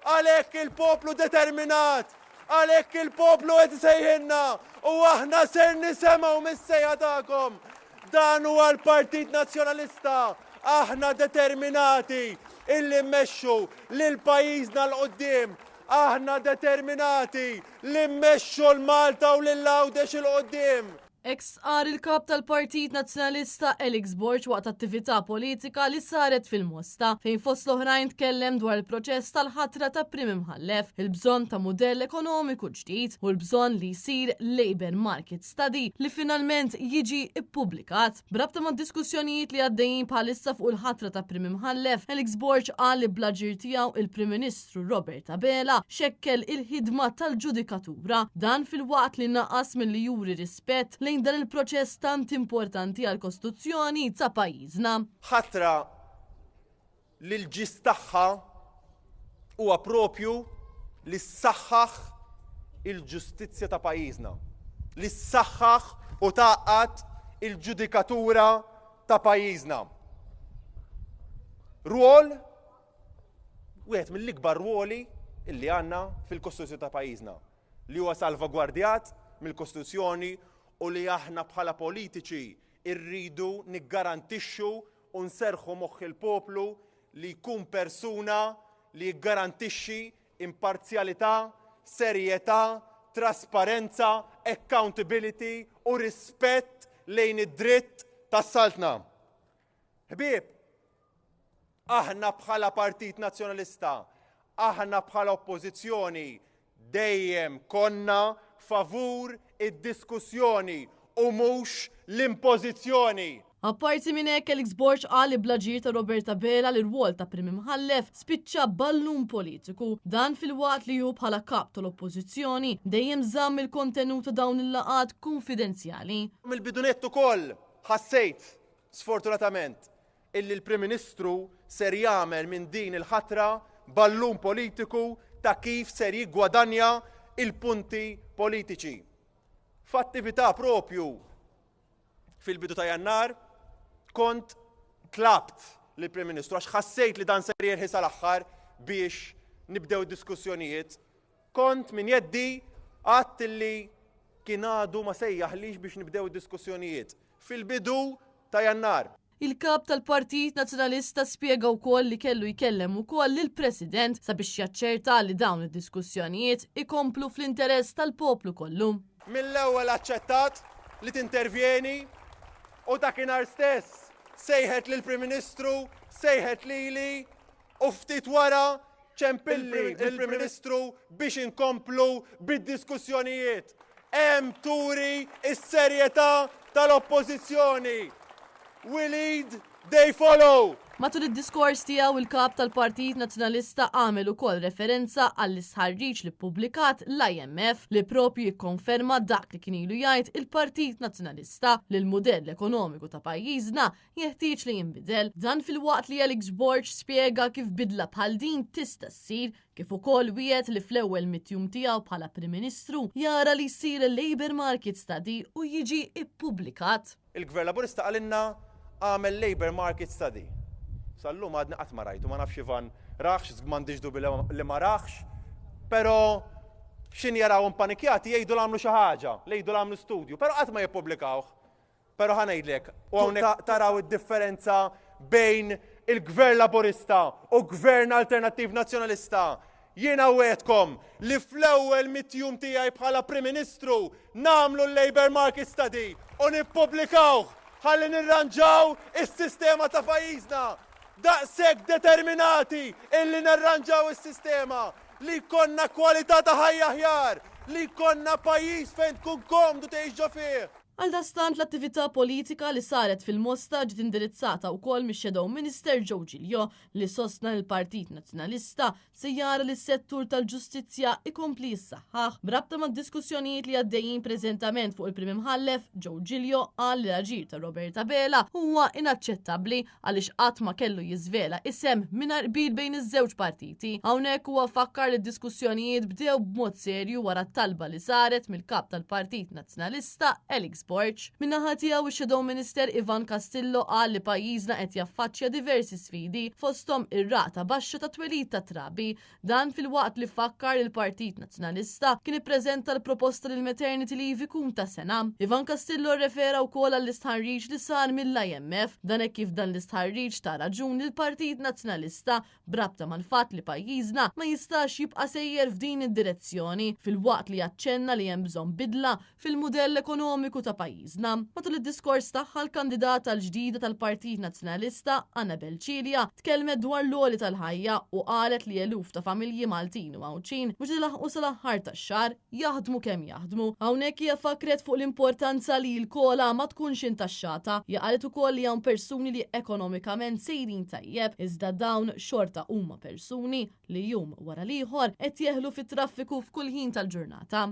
Għalhekk il-poplu determinat, għalhekk il-poplu qed isejħilna u aħna ser nisemgħu mis-sejħa tagħkom. Dan huwa l-Partit Nazzjonalista. Aħna determinati illi mmexxu lil pajjiżna l-qoddim. Aħna determinati li mmexxu l-Malta u lil-Għawdex il-qoddim. Ex-qar il-kap tal-Partit Nazzjonalista Elix Borg waqt attività politika li saret fil-Mosta fejn fost l-oħrajn tkellem dwar il-proċess tal-ħatra ta' Prim Imħallef, il-bżonn ta' mudell ekonomiku ġdid u l-bżonn li jsir Labour Market Study li finalment jiġi ippubblikat. Brabta ma' diskussjonijiet li għaddejjin bħalissa fuq il-ħatra ta' Prim Imħallef, Elix Borg qal li bl-aġir tiegħu il-Prim Ministru Robert Abela xekkel il-ħidma tal-ġudikatura dan fil-waqt li naqas milli juri rispett lejn dan il-proċess tant importanti għal-Kostituzzjoni ta' pajjiżna. Ħatra li l-ġis tagħha huwa propju li ssaħħaħ il-ġustizzja ta' pajjiżna, li ssaħħaħ u taqgħad il-ġudikatura ta' pajjiżna. Rwol wieħed mill-ikbar ruoli illi għandna fil-Kostituzzjoni ta' pajjiżna li huwa salvagwardjat mill-Kostituzzjoni u li aħna bħala politiċi irridu niggarantixxu u nserħu moħħ il-poplu li jkun persuna li jiggarantixxi imparzjalità, serjetà, trasparenza, accountability u rispett lejn id-dritt tas-saltna. Ħbieb, aħna bħala Partit Nazzjonalista, aħna bħala Oppożizzjoni dejjem konna favur id-diskussjoni u mhux l-impożizzjoni. Apparti minn hekk Elix Borg qal li bl-aġir ta' Robert Abela li r-rwol ta' Prim Imħallef spiċċa ballun politiku dan fil-waqt li hu bħala kap tal-Oppożizzjoni dejjem żamm il-kontenut ta' dawn il-laqgħat konfidenzjali. Mill-bidunet ukoll ħassejt sfortunatament illi l-Prim Ministru ser jagħmel minn din il-ħatra ballun politiku ta' kif ser jiggwadanja il-punti politiċi. F'attività propju fil-bidu ta' Jannar kont tlabt lill Prim Ministru għax ħassejt li dan ser jerħis għall-aħħar biex nibdew diskussjonijiet. Kont min jeddi għadt li kien għadu ma sejjaħlix biex nibdew diskussjonijiet fil-bidu ta' Jannar. Il-kap tal-Partit Nazzjonalista spjega wkoll li kellu jkellem ukoll lill-President sabiex jaċċerta li dawn id-diskussjonijiet ikomplu fl-interess tal-poplu kollu. Mill-ewwel aċċettat li tintervjeni u dakinhar stess sejħet lill-Prim Ministru, sejħet lili u ftit wara ċempilli il-Prim Ministru biex inkomplu bid-diskussjonijiet. Hemm turi s-serjetà tal-Oppożizzjoni. We lead, they follow. Matul id-diskors tiegħu il-kap tal-Partit Nazzjonalista għamel ukoll referenza għall-isħarriġ li ppubblikat l-IMF li propju jikkonferma dak li kien ilu jgħid il-Partit Nazzjonalista li l-mudell ekonomiku ta' pajjiżna jeħtieġ li jinbidel. Dan fil-waqt li Elix Borg spjega kif bidla bħal din tista' ssir kif ukoll wiegħed li fl-ewwel mitjum tiegħu bħala Prim Ministru jara li jsir il-Labour Market Study u jiġi ippubblikat. Il-Gvern Laburista qalilna għamel Labour Market Study. Sallum għadni qatt ma rajtu, ma nafx Ivan raħx, m'għandix dubi li ma raħx, però xin jaraw impanikjati jgħidu l-għamlu xi ħaġa, jgħidu l-għamlu studju, però qatt ma jippubblikawh. Però ħanejdlek, u hawnhekk taraw id-differenza bejn il-Gvern Laburista u Gvern Alternattiv Nazzjonalista. Jiena wegħedkom li fl-ewwel mitjum tiegħi bħala Prim Ministru nagħmlu l-Labour Market Study u nippubblikawh ħalli nirranġaw is-sistema ta' pajjiżna. Daqshekk determinati illi nirranġaw is-sistema li jkollna kwalità ta' ħajja aħjar, li jkollna pajjiż fejn tkun komdu tgħix ġo fih. Għaldastant l-attività politika li saret fil-Mosta ġiet indirizzata wkoll mix-Shadow Minister Joe Giglio li sostna l-Partit Nazzjonalista se jara li s-settur tal-ġustizzja ikompli jissaħħaħ. Brabta mad diskussjonijiet li għaddejjin preżentament fuq il-Prim Imħallef, Joe Giglio qal li l-aġir ta' Robert Abela huwa inaċċettabbli għaliex qatt ma kellu jiżvela isem mingħajr qbil bejn iż-żewġ partiti. Hawnhekk huwa fakkar li d-diskussjonijiet bdew b'mod serju wara t-talba li saret mill-kap tal-Partit Nazzjonalista Elix Borch. Minnaħa tiegħu ix-Shadow Minister Ivan Castillo qal li pajjiżna qed jaffaċċja diversi sfidi fosthom ir-rata baxxa ta' twelid ta' trabi. Dan fil-waqt li fakkar il-Partit Nazzjonalista kien ippreżenta l-proposta li l-maternity leave ikun ta' sena. Ivan Castillo rrefera wkoll għall-istħarriġ li sar mill-IMF dan hekk kif dan l-istħarriġ ta' raġun li l-Partit Nazzjonalista brabta mal-fatt li pajjiżna ma jistax jibqa' sejjer f'din id-direzzjoni fil-waqt li jaċċenna li hemm bżonn bidla fil-mudell ekonomiku ta' pajjiżna. Matul id-diskors tagħha l-kandidata l-ġdida tal-Partit Nazzjonalista Annabel Cilja tkellmet dwar l-għoli tal-ħajja u qalet li eluf ta' familji Maltin u Mawċin biex ilaħqu sal-aħħar tax-xahar jaħdmu kemm jaħdmu. Hawnhekk hija fakret fuq l-importanza li l-kola ma tkunx intaxxata. Hija qalet ukoll li hawn persuni li ekonomikament sejrin tajjeb iżda dawn xorta huma persuni li jum wara l-ieħor qed jeħlu fit-traffiku f'kull ħin tal-ġurnata.